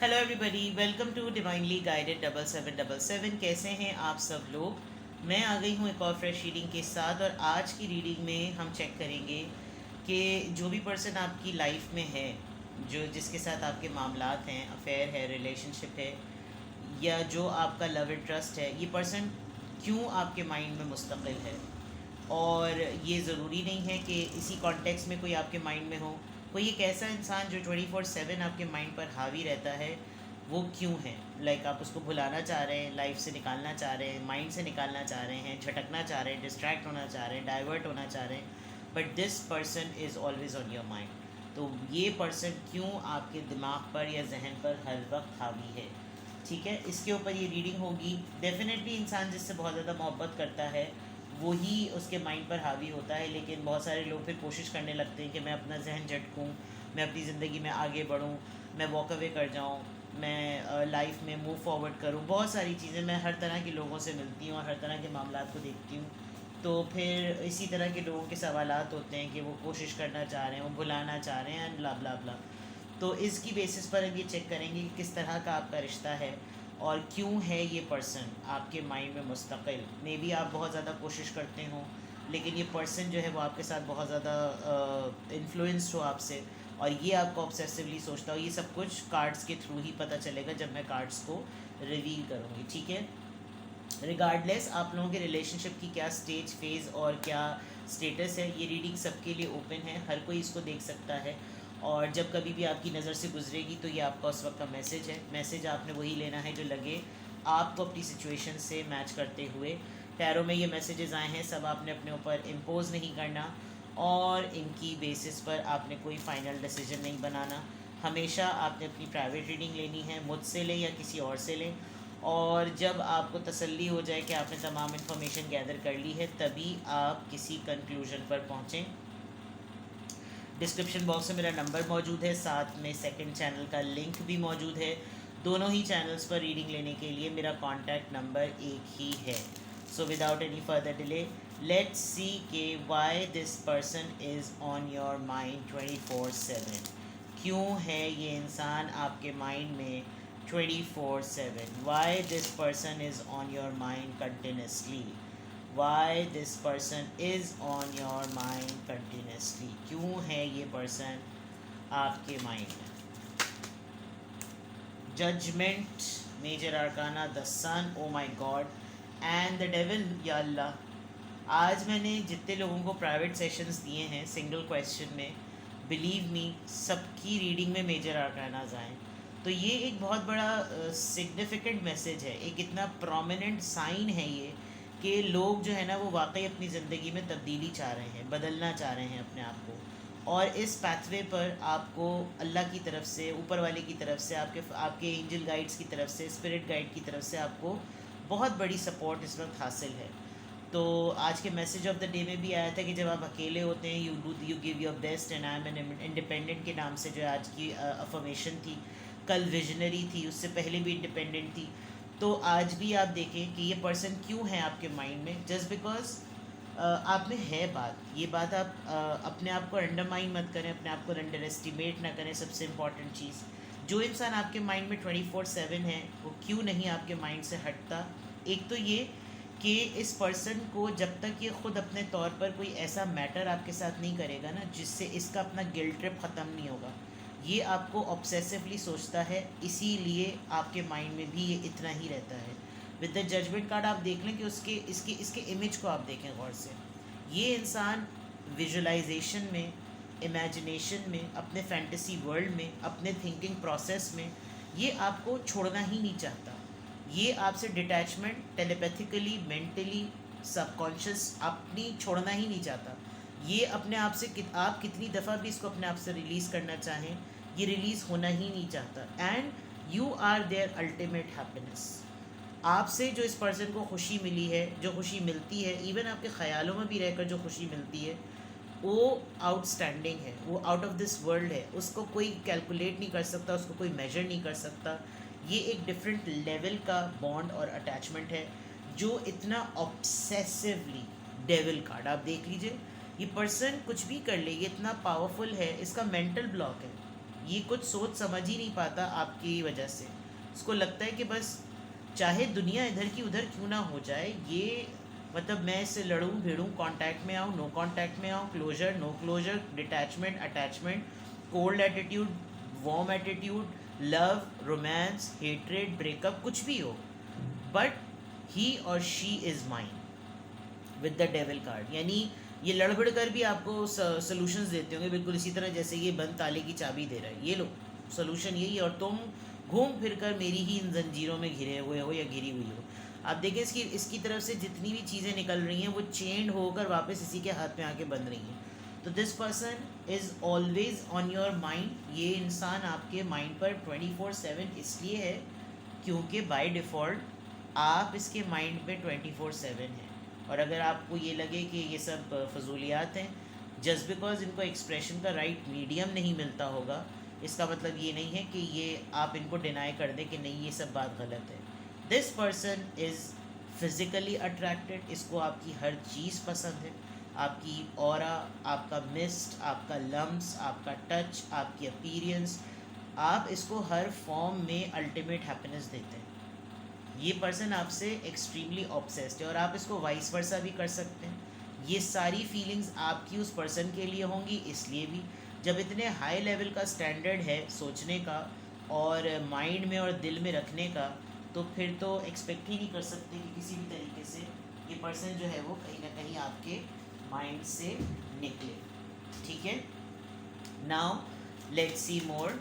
Hello everybody, welcome to divinely guided 7777। कैसे हैं आप सब लोग। मैं आ गई हूँ एक और फ्रेश रीडिंग के साथ, और आज की रीडिंग में हम चेक करेंगे कि जो भी पर्सन आपकी लाइफ में है, जो जिसके साथ आपके मामलात हैं, अफेयर है, रिलेशनशिप है, या जो आपका लव एंड ट्रस्ट है, ये पर्सन क्यों आपके माइंड में मुस्तकिल है। और ये ज़रूरी नहीं है कि इसी कॉन्टेक्स्ट में कोई आपके माइंड में हो। कोई एक ऐसा इंसान जो 24/7 आपके माइंड पर हावी रहता है, वो क्यों है। लाइक आप उसको भुलाना चाह रहे हैं, लाइफ से निकालना चाह रहे हैं, माइंड से निकालना चाह रहे हैं, झटकना चाह रहे हैं, डिस्ट्रैक्ट होना चाह रहे हैं, डाइवर्ट होना चाह रहे हैं, but this person is always on your mind. तो ये पर्सन क्यों आपके दिमाग पर या जहन पर हर वक्त हावी है। ठीक है, इसके ऊपर ये रीडिंग होगी। डेफिनेटली इंसान जिससे बहुत ज़्यादा मोहब्बत करता है वही उसके माइंड पर हावी होता है, लेकिन बहुत सारे लोग फिर कोशिश करने लगते हैं कि मैं अपना जहन झटकूँ, मैं अपनी ज़िंदगी में आगे बढ़ूँ, मैं वॉक अवे कर जाऊँ, मैं लाइफ में मूव फॉरवर्ड करूँ। बहुत सारी चीज़ें, मैं हर तरह के लोगों से मिलती हूँ और हर तरह के मामलात को देखती हूँ। तो फिर इसी तरह के लोगों के सवालात होते हैं कि वो कोशिश करना चाह रहे हैं, वो भुलाना चाह रहे हैं, एंड ब्ला ब्ला ब्ला। तो इसकी बेसिस पर अब ये चेक करेंगे कि किस तरह का आपका रिश्ता है और क्यों है ये पर्सन आपके माइंड में मुस्तकिल। मे बी आप बहुत ज़्यादा कोशिश करते हो, लेकिन ये पर्सन जो है वो आपके साथ बहुत ज़्यादा इन्फ्लुएंस्ड हो आपसे, और ये आपको ऑब्सेसिवली सोचता हो। ये सब कुछ कार्ड्स के थ्रू ही पता चलेगा जब मैं कार्ड्स को रिवील करूँगी। ठीक है, रिगार्डलेस आप लोगों के रिलेशनशिप की क्या स्टेज, फेज़ और क्या स्टेटस है, ये रीडिंग सबके लिए ओपन है, हर कोई इसको देख सकता है। और जब कभी भी आपकी नज़र से गुजरेगी तो ये आपका उस वक्त का मैसेज है। मैसेज आपने वही लेना है जो लगे आपको अपनी सिचुएशन से मैच करते हुए। टैरो में ये मैसेजेस आए हैं, सब आपने अपने ऊपर इम्पोज नहीं करना, और इनकी बेसिस पर आपने कोई फ़ाइनल डिसीजन नहीं बनाना। हमेशा आपने अपनी प्राइवेट रीडिंग लेनी है, मुझसे लें या किसी और से लें। और जब आपको तसल्ली हो जाए कि आपने तमाम इन्फॉर्मेशन गैदर कर ली है, तभी आप किसी कंक्लूजन पर पहुँचें। डिस्क्रिप्शन बॉक्स में मेरा नंबर मौजूद है, साथ में सेकंड चैनल का लिंक भी मौजूद है। दोनों ही चैनल्स पर रीडिंग लेने के लिए मेरा कॉन्टैक्ट नंबर एक ही है। So without any further delay, let's see के why this person is on your mind 24/7। क्यों है ये इंसान आपके माइंड में 24/7? Why this person is on your mind continuously? why this person is on your mind continuously? क्यों है ये पर्सन आपके माइंड में? Judgement, major arcana, the sun, oh my god, and the devil. या अल्लाह, आज मैंने जितने लोगों को प्राइवेट सेशंस दिए हैं सिंगल क्वेश्चन में, बिलीव मी सबकी रीडिंग में मेजर आर्कानाज आए। तो ये एक बहुत बड़ा सिग्निफिकेंट मैसेज है, एक इतना प्रोमिनेंट साइन है ये कि लोग जो है ना वो वाकई अपनी ज़िंदगी में तब्दीली चाह रहे हैं, बदलना चाह रहे हैं अपने आप को। और इस पैथवे पर आपको अल्लाह की तरफ से, ऊपर वाले की तरफ से, आपके एंजल गाइड्स की तरफ से, स्पिरिट गाइड की तरफ से आपको बहुत बड़ी सपोर्ट इस वक्त हासिल है। तो आज के मैसेज ऑफ द डे में भी आया था कि जब आप अकेले होते हैं, you give your best and I am an independent के नाम से जो आज की अफर्मेशन थी। कल विजनरी थी, उससे पहले भी इंडिपेंडेंट थी। तो आज भी आप देखें कि ये पर्सन क्यों है आपके माइंड में। जस्ट बिकॉज आप में है बात, ये बात आप अपने आप को अंडरमाइन मत करें, अपने आप को अंडर एस्टिमेट ना करें। सबसे इम्पॉर्टेंट चीज़, जो इंसान आपके माइंड में 24/7 है वो क्यों नहीं आपके माइंड से हटता। एक तो ये कि इस पर्सन को जब तक ये ख़ुद अपने तौर पर कोई ऐसा मैटर आपके साथ नहीं करेगा ना जिससे इसका अपना गिल्ट ट्रिप ख़त्म नहीं होगा, ये आपको ऑब्सेसिवली सोचता है, इसीलिए आपके माइंड में भी ये इतना ही रहता है। विद द जजमेंट कार्ड आप देख लें कि इसके इमेज को आप देखें गौर से। ये इंसान विजुअलाइजेशन में, इमेजिनेशन में, अपने फैंटेसी वर्ल्ड में, अपने थिंकिंग प्रोसेस में ये आपको छोड़ना ही नहीं चाहता। ये आपसे डिटैचमेंट टेलीपैथिकली, मेंटली, सबकॉन्शियस अपनी छोड़ना ही नहीं चाहता। ये अपने आप से आप कितनी दफ़ा भी इसको अपने आप से रिलीज़ करना चाहें, ये रिलीज़ होना ही नहीं चाहता। And you are their ultimate happiness. आपसे जो इस पर्सन को खुशी मिली है, जो खुशी मिलती है, इवन आपके ख़यालों में भी रहकर जो खुशी मिलती है, वो आउटस्टैंडिंग है, वो आउट ऑफ दिस वर्ल्ड है। उसको कोई कैलकुलेट नहीं कर सकता, उसको कोई मेजर नहीं कर सकता। ये एक डिफरेंट लेवल का बॉन्ड और अटैचमेंट है जो इतना ऑब्सेसिवली, डेविल कार्ड आप देख लीजिए, ये पर्सन कुछ भी कर ले, ये इतना पावरफुल है, इसका मेंटल ब्लॉक है। ये कुछ सोच समझ ही नहीं पाता आपकी वजह से। उसको लगता है कि बस चाहे दुनिया इधर की उधर क्यों ना हो जाए, ये मतलब मैं इससे लड़ूं भिड़ूं, कांटेक्ट में आऊँ नो कांटेक्ट में आऊँ, closure no closure, detachment attachment, cold attitude warm attitude, love romance hatred breakup, कुछ भी हो, बट ही और she is mine with the devil card. यानी ये लड़बड़ कर भी आपको सोल्यूशंस देते होंगे, बिल्कुल इसी तरह जैसे ये बंद ताले की चाबी दे रहा है, ये लो सोल्यूशन यही है, और तुम घूम फिर कर मेरी ही इन जंजीरों में घिरे हुए हो या घिरी हुई हो। आप देखें इसकी इसकी तरफ से जितनी भी चीज़ें निकल रही हैं वो चेंड होकर वापस इसी के हाथ में आके बंध रही हैं। तो this person is always on your mind. ये इंसान आपके माइंड पर 24/7 इसलिए है क्योंकि बाय डिफ़ॉल्ट आप इसके माइंड पे 24/7 हैं। और अगर आपको ये लगे कि ये सब फजूलियात हैं, जस्ट बिकॉज इनको एक्सप्रेशन का राइट मीडियम नहीं मिलता होगा, इसका मतलब ये नहीं है कि ये आप इनको डिनाई कर दें कि नहीं ये सब बात गलत है। This person is physically attracted, इसको आपकी हर चीज़ पसंद है, आपकी ऑरा, आपका मिस्ट, आपका लम्स, आपका टच, आपकी अपीयरेंस, आप इसको हर फॉर्म में अल्टीमेट हैप्पीनेस देते हैं। ये पर्सन आपसे एक्सट्रीमली ऑब्सेस्ड है, और आप इसको वाइस वर्सा भी कर सकते हैं। ये सारी फीलिंग्स आपकी उस पर्सन के लिए होंगी, इसलिए भी जब इतने हाई लेवल का स्टैंडर्ड है सोचने का और माइंड में और दिल में रखने का, तो फिर तो एक्सपेक्ट ही नहीं कर सकते कि किसी भी तरीके से ये पर्सन जो है वो कहीं ना कहीं आपके माइंड से निकले। ठीक है, now let's see more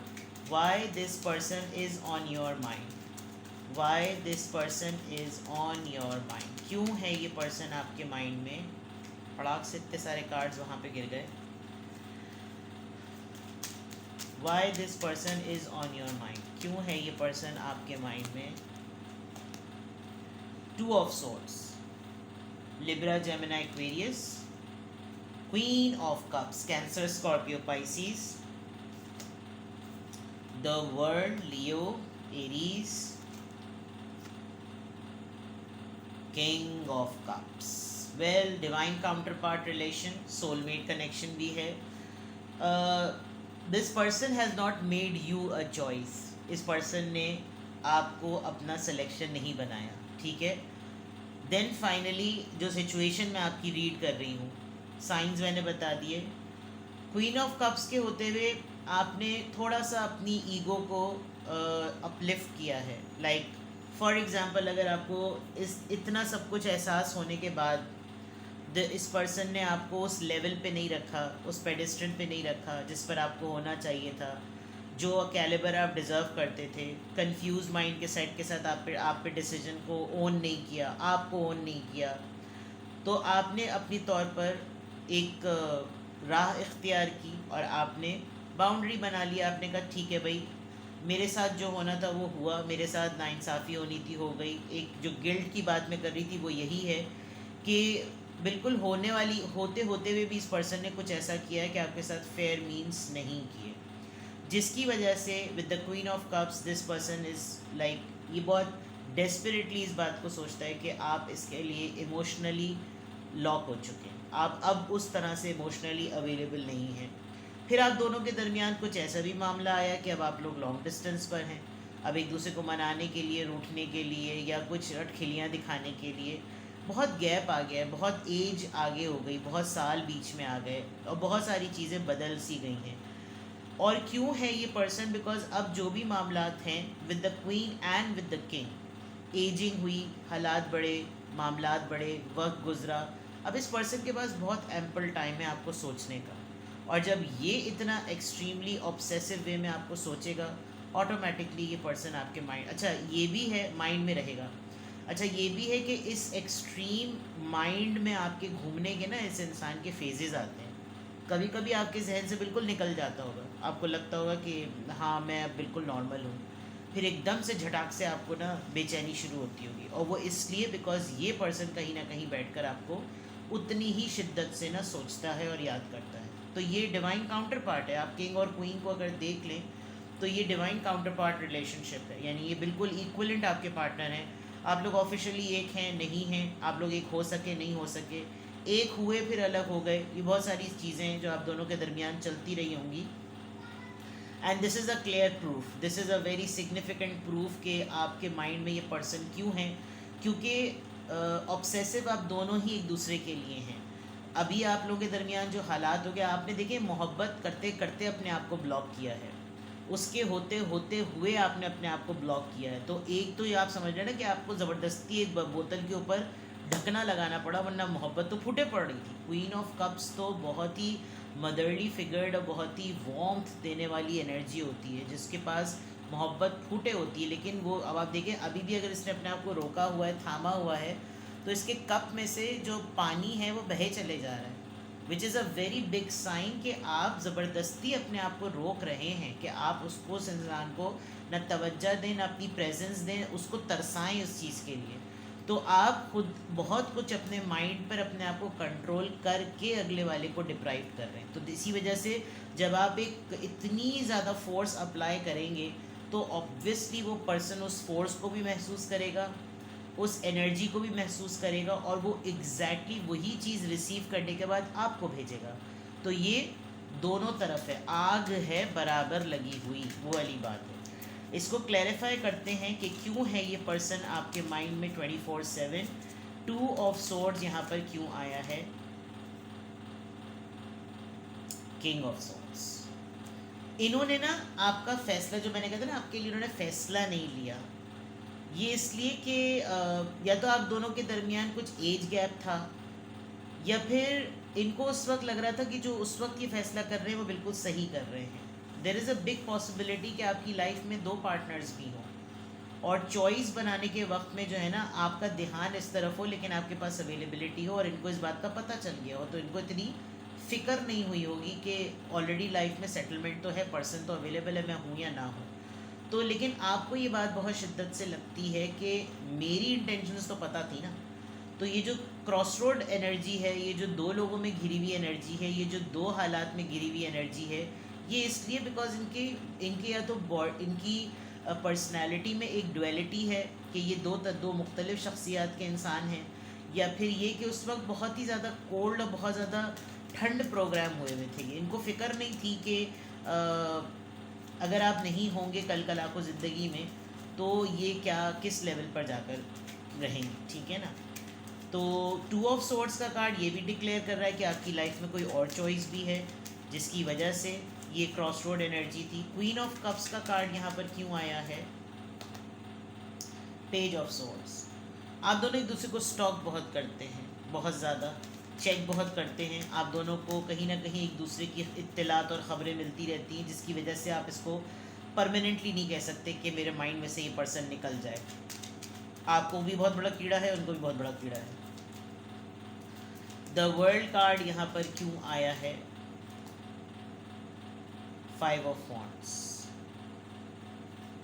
why this person is on your mind. Why this person is on your mind, क्यों है ये पर्सन आपके माइंड में। फड़ाक से इतने सारे कार्ड्स वहाँ पे गिर गए। Y this person is on your mind, क्यों है ये पर्सन आपके माइंड में। 2 of swords, Libra Gemini Aquarius, queen of cups cancer Scorpio Pisces, the world Leo Aries, king of cups. Well, divine counter part relation, soulmate connection भी है। This person has not made you a choice, इस person ने आपको अपना selection नहीं बनाया। ठीक है, देन फाइनली जो सिचुएशन मैं आपकी रीड कर रही हूँ, साइंस मैंने बता दिए। क्वीन ऑफ कप्स के होते हुए आपने थोड़ा सा अपनी ईगो को अपलिफ्ट किया है। लाइक फॉर एग्ज़ाम्पल, अगर आपको इतना सब कुछ एहसास होने के बाद इस पर्सन ने आपको उस लेवल पे नहीं रखा, उस पेडिस्ट्रल पे नहीं रखा जिस पर आपको होना चाहिए था, जो कैलिबर आप डिज़र्व करते थे, कंफ्यूज माइंड के सेट के साथ आप पे डिसीजन को ओन नहीं किया, आपको ओन नहीं किया, तो आपने अपनी तौर पर एक राह इख्तियार की और आपने बाउंड्री बना लिया। आपने कहा ठीक है भाई, मेरे साथ जो होना था वो हुआ, मेरे साथ नाइंसाफ़ी होनी थी हो गई। एक जो गिल्ट की बात मैं कर रही थी वो यही है कि बिल्कुल होने वाली होते होते हुए भी इस पर्सन ने कुछ ऐसा किया है कि आपके साथ फेयर मीन्स नहीं किए, जिसकी वजह से with the queen of cups this person is like, ये बहुत डेस्परेटली इस बात को सोचता है कि आप इसके लिए इमोशनली लॉक हो चुके हैं, आप अब उस तरह से इमोशनली अवेलेबल नहीं हैं। फिर आप दोनों के दरमियान कुछ ऐसा भी मामला आया कि अब आप लोग लॉन्ग डिस्टेंस पर हैं, अब एक दूसरे को मनाने के लिए, रूठने के लिए या कुछ अटखिलियाँ दिखाने के लिए बहुत गैप आ गया है, बहुत एज आगे हो गई, बहुत साल बीच में आ गए और बहुत सारी चीज़ें बदल सी गई हैं। और क्यों है ये पर्सन, बिकॉज अब जो भी मामलात हैं with the queen and with the king, ageing हुई, हालात बढ़े, मामलात बढ़े, वक्त गुजरा, अब इस पर्सन के पास बहुत एम्पल टाइम है आपको सोचने का। और जब ये इतना एक्सट्रीमली ऑब्सेसिव वे में आपको सोचेगा, ऑटोमेटिकली ये पर्सन आपके माइंड, अच्छा ये भी है माइंड में रहेगा, अच्छा ये भी है कि इस एक्सट्रीम माइंड में आपके घूमने के ना इस इंसान के फेजेस आते हैं। कभी कभी आपके जहन से बिल्कुल निकल जाता होगा, आपको लगता होगा कि हाँ मैं अब बिल्कुल नॉर्मल हूँ, फिर एकदम से झटाक से आपको ना बेचैनी शुरू होती होगी, और वो इसलिए बिकॉज ये पर्सन कहीं ना कहीं बैठकर आपको उतनी ही शिद्दत से ना सोचता है और याद करता है। तो ये डिवाइन काउंटर पार्ट है। आप किंग और क्वीन को अगर देख लें तो ये डिवाइन काउंटर पार्ट रिलेशनशिप है, यानी ये बिल्कुल इक्वलेंट आपके पार्टनर हैं। आप लोग ऑफिशियली एक हैं नहीं हैं, आप लोग एक हो सके नहीं हो सके, एक हुए फिर अलग हो गए, ये बहुत सारी चीज़ें हैं जो आप दोनों के दरमियान चलती रही होंगी। And this is a clear proof, this is a very significant proof कि आपके माइंड में ये पर्सन क्यों है, क्योंकि ऑब्सेसिव आप दोनों ही एक दूसरे के लिए हैं। अभी आप लोगों के दरमियान जो हालात हो गए, आपने देखे मोहब्बत करते करते अपने आप को ब्लॉक किया है, उसके होते होते हुए आपने अपने आप को ब्लॉक किया है। तो एक तो ये आप समझ रहे हैं ना कि आपको ज़बरदस्ती एक बोतल के ऊपर ढकना लगाना पड़ा, वरना मोहब्बत तो फूटे पड़ रही थी। क्वीन ऑफ कप्स तो बहुत ही मदरली फिगर्ड और बहुत ही वार्मथ देने वाली एनर्जी होती है, जिसके पास मोहब्बत फूटे होती है। लेकिन वो अब आप देखें, अभी भी अगर इसने अपने आप को रोका हुआ है, थामा हुआ है, तो इसके कप में से जो पानी है वो बहे चले जा रहा है, which is a very big sign कि आप ज़बरदस्ती अपने आप को रोक रहे हैं कि आप उसको, उस इंसान को न तवज्जो दें, न अपनी प्रेजेंस दें, उसको तरसाएं उस चीज़ के लिए। तो आप खुद बहुत कुछ अपने माइंड पर अपने आप को कंट्रोल करके अगले वाले को डिप्राइव कर रहे हैं। तो इसी वजह से जब आप एक इतनी ज़्यादा फोर्स अप्लाई करेंगे तो ऑब्वियसली वो पर्सन उस फोर्स को भी महसूस करेगा, उस एनर्जी को भी महसूस करेगा, और वो एग्जैक्टली वही चीज़ रिसीव करने के बाद आपको भेजेगा। तो ये दोनों तरफ है, आग है बराबर लगी हुई, वो वाली बात है। इसको क्लैरिफाई करते हैं कि क्यों है ये पर्सन आपके माइंड में 24/7। 2 ऑफ सोर्ड्स यहाँ पर क्यों आया है, किंग ऑफ सोर्ड्स। इन्होंने ना आपका फैसला, जो मैंने कहा था ना आपके लिए इन्होंने फैसला नहीं लिया, ये इसलिए कि या तो आप दोनों के दरमियान कुछ एज गैप था, या फिर इनको उस वक्त लग रहा था कि जो उस वक्त ये फैसला कर रहे हैं वो बिल्कुल सही कर रहे हैं। There is a big possibility कि आपकी लाइफ में 2 पार्टनर्स भी हों, और चॉइस बनाने के वक्त में जो है ना आपका ध्यान इस तरफ हो, लेकिन आपके पास अवेलेबिलिटी हो और इनको इस बात का पता चल गया हो, तो इनको इतनी फ़िक्र नहीं हुई होगी कि ऑलरेडी लाइफ में सेटलमेंट तो है, पर्सन तो अवेलेबल है, मैं हूँ या ना हूँ। तो लेकिन आपको ये बात बहुत शिद्दत से लगती है कि मेरी इंटेंशंस तो पता थी ना। तो ये जो क्रॉस रोड एनर्जी है, ये जो 2 लोगों में घिरी हुई एनर्जी है, ये जो 2 हालात में घिरी हुई एनर्जी है, ये इसलिए बिकॉज इनके या तो इनकी पर्सनैलिटी में एक डुअलिटी है कि ये दो मुख्तलिफ शख्सियात के इंसान हैं, या फिर ये कि उस वक्त बहुत ही ज़्यादा कोल्ड और बहुत ज़्यादा ठंड प्रोग्राम हुए हुए थे। इनको फ़िक्र नहीं थी कि अगर आप नहीं होंगे कल आपको ज़िंदगी में, तो ये क्या किस लेवल पर जाकर रहेंगे, ठीक है ना। तो 2 ऑफ सोर्ड्स का कार्ड ये भी डिक्लेयर कर रहा है कि आपकी लाइफ में कोई और चॉइस भी है, जिसकी वजह से ये क्रॉस रोड एनर्जी थी। क्वीन ऑफ कप्स का कार्ड यहाँ पर क्यों आया है, पेज ऑफ सोर्ड्स। आप दोनों एक दूसरे को स्टॉक बहुत करते हैं, बहुत ज़्यादा चेक बहुत करते हैं, आप दोनों को कहीं ना कहीं एक दूसरे की इत्तलात और ख़बरें मिलती रहती हैं, जिसकी वजह से आप इसको परमानेंटली नहीं कह सकते कि मेरे माइंड में से ये पर्सन निकल जाए। आपको भी बहुत बड़ा कीड़ा है, उनको भी बहुत बड़ा कीड़ा है। द वर्ल्ड कार्ड यहाँ पर क्यों आया है, 5 of wands.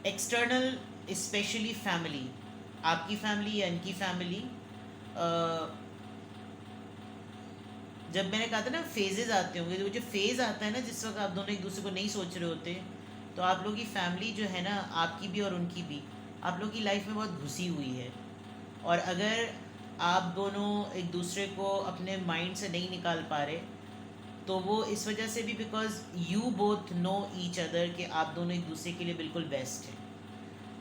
External, specially family, आपकी फैमिली या इनकी फैमिली, जब मैंने कहा था ना फेजेस आते होंगे, तो जो फेज़ आता है ना जिस वक्त आप दोनों एक दूसरे को नहीं सोच रहे होते, तो आप लोगों की फैमिली जो है ना, आपकी भी और उनकी भी, आप लोगों की लाइफ में बहुत घुसी हुई है। और अगर आप दोनों एक दूसरे को अपने माइंड से नहीं निकाल पा रहे, तो वो इस वजह से भी because you both know each other कि आप दोनों एक दूसरे के लिए बिल्कुल बेस्ट हैं।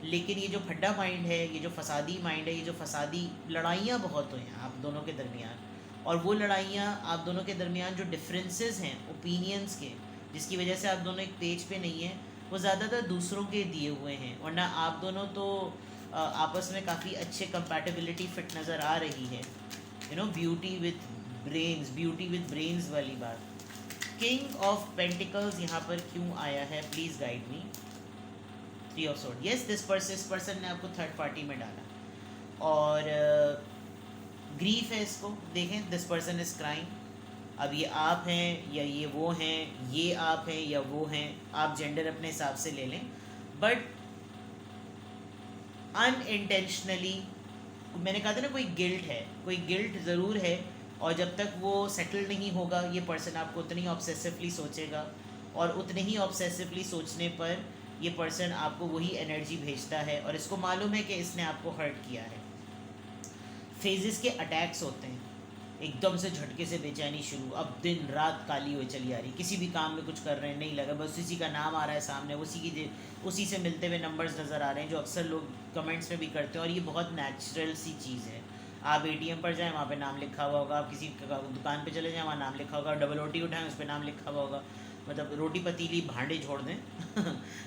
लेकिन ये जो फड्डा माइंड है, ये जो फसादी माइंड है, ये जो फसादी लड़ाइयाँ बहुत हुई हैं आप दोनों के दरमियान, और वो लड़ाइयाँ आप दोनों के दरमियान जो डिफरेंसेस हैं ओपिनियंस के, जिसकी वजह से आप दोनों एक पेज पे नहीं हैं, वो ज़्यादातर दूसरों के दिए हुए हैं। वरना आप दोनों तो आपस में काफ़ी अच्छे कंपैटिबिलिटी फिट नज़र आ रही है, you know, beauty with brains वाली बात। किंग ऑफ पेंटिकल्स यहाँ पर क्यों आया है, please guide me. 3 of sword, yes, this person ने आपको थर्ड पार्टी में डाला, और ग्रीफ है इसको। देखें, दिस पर्सन इज क्राइंग। अब ये आप हैं या ये वो हैं, ये आप हैं या वो हैं, आप जेंडर अपने हिसाब से ले लें, बट अनइंटेंशनली, मैंने कहा था ना, कोई गिल्ट है, कोई गिल्ट ज़रूर है, और जब तक वो सेटल नहीं होगा ये पर्सन आपको उतनी ऑब्सेसिवली सोचेगा, और उतने ही ऑब्सेसिवली सोचने पर ये पर्सन आपको वही एनर्जी भेजता है, और इसको मालूम है कि इसने आपको हर्ट किया है। फेजेस के अटैक्स होते हैं, एकदम से झटके से बेचैनी शुरू, अब दिन रात काली हुई चली आ रही, किसी भी काम में कुछ कर रहे हैं नहीं लगा, बस उसी का नाम आ रहा है सामने, उसी से मिलते हुए नंबर्स नज़र आ रहे हैं, जो अक्सर लोग कमेंट्स में भी करते हैं। और ये बहुत नेचुरल सी चीज़ है। आप एटीएम पर जाएं, वहाँ पे नाम लिखा हुआ होगा, आप किसी दुकान पे चले जाएं, वहाँ नाम लिखा होगा, डबल रोटी उठाएं, उस पर नाम लिखा हुआ होगा, मतलब रोटी पतीली भांडे छोड़ दें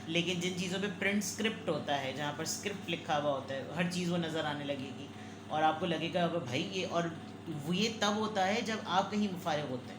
लेकिन जिन चीज़ों पे प्रिंट स्क्रिप्ट होता है, जहाँ पर स्क्रिप्ट लिखा हुआ होता है, हर चीज़ वो नज़र आने लगेगी और आपको लगेगा अब भाई ये। और वो ये तब होता है जब आप कहीं मुफारिग होते हैं,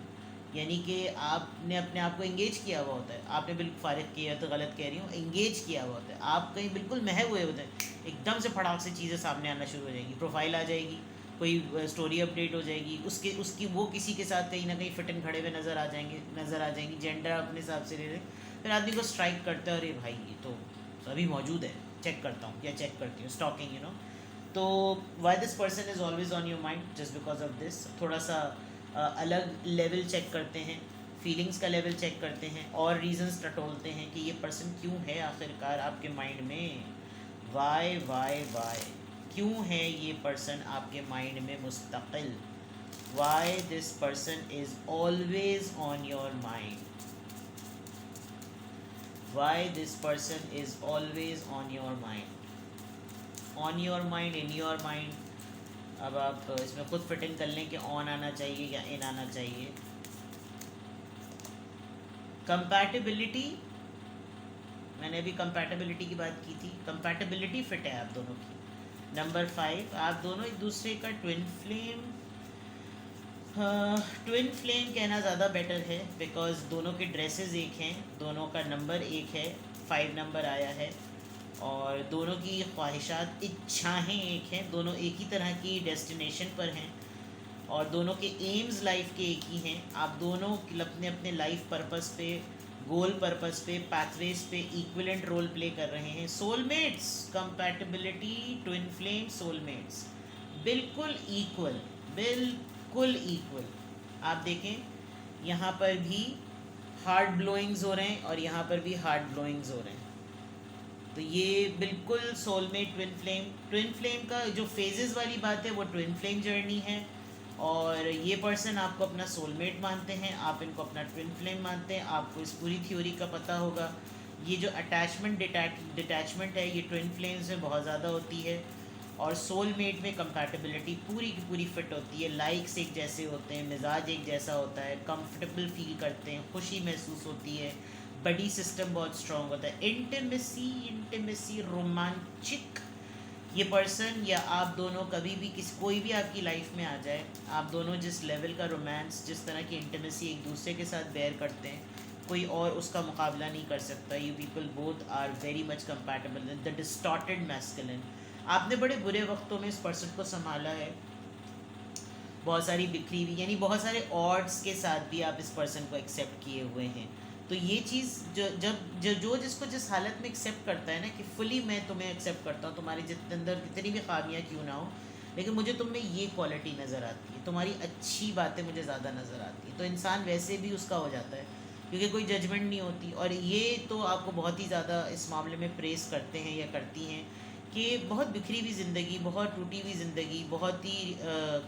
यानी कि आपने अपने आप को इंगेज किया हुआ होता है। आपने बिल्कुल फारिग किया तो गलत कह रही हूँ, इंगेज किया हुआ होता है, आप कहीं बिल्कुल महव हुए होते हैं, एकदम से फटाक से चीज़ें सामने आना शुरू हो जाएंगी, प्रोफाइल आ जाएगी, कोई स्टोरी अपडेट हो जाएगी, उसकी वो किसी के साथ कहीं ना कहीं फिट इन खड़े हुए नज़र आ जाएंगी, जेंडर अपने हिसाब से ले रहे, फिर आदमी को स्ट्राइक करता है, अरे भाई ये तो अभी मौजूद है, चेक करता हूँ या चेक करती हूँ, स्टॉकिंग तो Y this person is always on your mind just because of this. थोड़ा सा अलग लेवल चेक करते हैं, फीलिंग्स का लेवल चेक करते हैं और रीजंस टटोलते हैं कि ये पर्सन क्यों है आखिरकार आपके माइंड में। वाई वाई वाई, क्यों है ये पर्सन आपके माइंड में मुस्तकिल। Why this person is always on your mind. Why this person is always on your mind. On your mind, in your mind, अब आप इसमें खुद फिटिंग कर लें कि ऑन आना चाहिए या इन आना चाहिए। कंपैटिबिलिटी, मैंने अभी कंपैटिबिलिटी की बात की थी, कंपैटिबिलिटी फिट है आप दोनों की। नंबर 5, आप दोनों एक दूसरे का ट्विन फ्लेम, ट्विन फ्लेम कहना ज़्यादा बेटर है बिकॉज दोनों के ड्रेसेस एक हैं, दोनों का नंबर एक है, 5 नंबर आया है, और दोनों की ख्वाहिशात, इच्छाएँ एक हैं, दोनों एक ही तरह की डेस्टिनेशन पर हैं और दोनों के एम्स लाइफ के एक ही हैं। आप दोनों अपने अपने लाइफ पर्पस पे, गोल पर्पस पे, पाथवेज पे इक्विलेंट रोल प्ले कर रहे हैं। Soulmates, compatibility, twin flame, soulmates, बिल्कुल इक्वल, बिल्कुल इक्वल। आप देखें यहाँ पर भी हार्ड ब्लोइंग्स हो रहे हैं और यहाँ पर भी हार्ड ब्लोइंग्स हो रहे हैं, तो ये बिल्कुल सोलमेट ट्विन फ्लेम का जो फेजेस वाली बात है वो ट्विन फ्लेम जर्नी है, और ये पर्सन आपको अपना सोलमेट मानते हैं, आप इनको अपना ट्विन फ्लेम मानते हैं। आपको इस पूरी थ्योरी का पता होगा, ये जो अटैचमेंट डिटैचमेंट है ये ट्विन फ्लेम्स में बहुत ज़्यादा होती है, और सोलमेट में कंपैटिबिलिटी पूरी की पूरी फिट होती है, लाइक्स एक जैसे होते हैं, मिजाज एक जैसा होता है, कंफर्टेबल फील करते हैं, खुशी महसूस होती है, बडी सिस्टम बहुत स्ट्रॉन्ग होता है, इंटीमेसी रोमांचिक। ये पर्सन या आप दोनों कभी भी कोई भी आपकी लाइफ में आ जाए, आप दोनों जिस लेवल का रोमांस, जिस तरह की इंटीमेसी एक दूसरे के साथ बेयर करते हैं, कोई और उसका मुकाबला नहीं कर सकता। You people both are very much compatible. The distorted masculine, आपने बड़े बुरे वक्तों में इस पर्सन को संभाला है, बहुत सारी बिखरी हुई, यानी बहुत सारे ऑड्स के साथ भी आप इस पर्सन को एक्सेप्ट किए हुए हैं। तो ये चीज़ जो जिसको जिस हालत में एक्सेप्ट करता है ना, कि फुली मैं तुम्हें एक्सेप्ट करता हूँ, तुम्हारी जितने अंदर कितनी भी खामियाँ क्यों ना हो, लेकिन मुझे तुम में ये क्वालिटी नज़र आती है, तुम्हारी अच्छी बातें मुझे ज़्यादा नज़र आती है, तो इंसान वैसे भी उसका हो जाता है, क्योंकि कोई जजमेंट नहीं होती। और ये तो आपको बहुत ही ज़्यादा इस मामले में प्रेस करते हैं या करती हैं कि बहुत बिखरी हुई ज़िंदगी, बहुत टूटी हुई ज़िंदगी, बहुत ही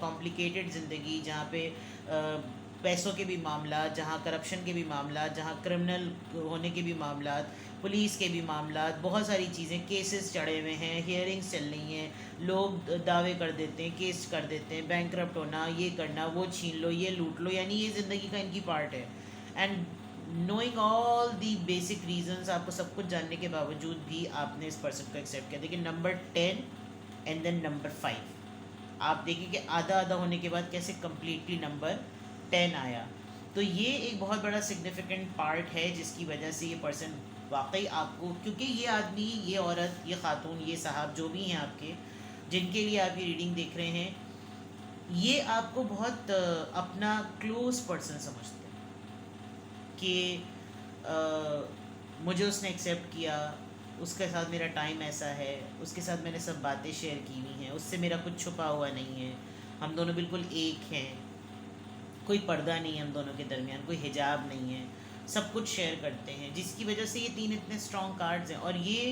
कॉम्प्लिकेटेड ज़िंदगी, जहाँ पे पैसों के भी मामला, जहाँ करप्शन के भी मामला, जहाँ क्रिमिनल होने के भी मामला, पुलिस के भी मामला, बहुत सारी चीज़ें, केसेस चढ़े हुए हैं, हियरिंग्स चल रही हैं, लोग दावे कर देते हैं, केस कर देते हैं, बैंकरप्ट होना, ये करना, वो छीन लो, ये लूट लो, यानी ये ज़िंदगी का इनकी पार्ट है। And knowing all the basic reasons, आपको सब कुछ जानने के बावजूद भी आपने इस पर्सन को एक्सेप्ट किया। देखिए नंबर 10 एंड देन नंबर 5, आप देखिए कि आधा आधा होने के बाद कैसे कम्प्लीटली नंबर 10 आया। तो ये एक बहुत बड़ा सिग्निफिकेंट पार्ट है जिसकी वजह से ये पर्सन वाकई आपको, क्योंकि ये आदमी, ये औरत, ये खातून, ये साहब, जो भी हैं आपके, जिनके लिए आप ये रीडिंग देख रहे हैं, ये आपको बहुत अपना क्लोज पर्सन समझते हैं कि मुझे उसने एक्सेप्ट किया, उसके साथ मेरा टाइम ऐसा है, उसके साथ मैंने सब बातें शेयर की हुई हैं, उससे मेरा कुछ छुपा हुआ नहीं है, हम दोनों बिल्कुल एक हैं, कोई पर्दा नहीं है हम दोनों के दरमियान, कोई हिजाब नहीं है, सब कुछ शेयर करते हैं, जिसकी वजह से ये 3 इतने स्ट्रॉन्ग कार्ड्स हैं। और ये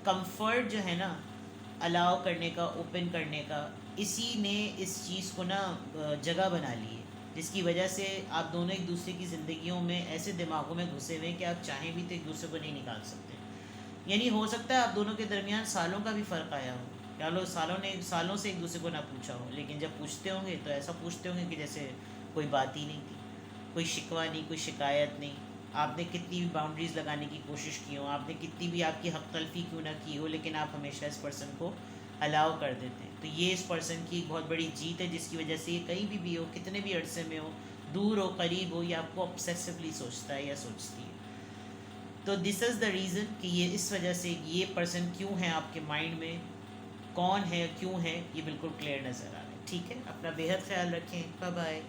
कंफर्ट जो है ना, अलाउ करने का, ओपन करने का, इसी ने इस चीज़ को ना जगह बना ली है, जिसकी वजह से आप दोनों एक दूसरे की ज़िंदगियों में ऐसे दिमागों में घुसे हुए हैं कि आप चाहें भी तो एक दूसरे को नहीं निकाल सकते। यानी हो सकता है आप दोनों के दरमियान सालों का भी फ़र्क आया हो, या लो सालों से एक दूसरे को ना पूछा हो, लेकिन जब पूछते होंगे तो ऐसा पूछते होंगे कि जैसे कोई बात ही नहीं थी, कोई शिकवा नहीं, कोई शिकायत नहीं। आपने कितनी भी बाउंड्रीज़ लगाने की कोशिश की हो, आपने कितनी भी आपकी हक तलफी क्यों ना की हो, लेकिन आप हमेशा इस पर्सन को अलाउ कर देते हैं। तो ये इस पर्सन की एक बहुत बड़ी जीत है, जिसकी वजह से ये कहीं भी हो, कितने भी अरसे में हो, दूर हो करीब हो, ये आपको ऑब्सेसिवली सोचता है या सोचती है। तो दिस इज़ द रीज़न कि ये इस वजह से ये पर्सन क्यों है आपके माइंड में, कौन है, क्यों है, ये बिल्कुल क्लियर नज़र आ रहा है। ठीक है, अपना बेहद ख्याल रखें। Bye bye.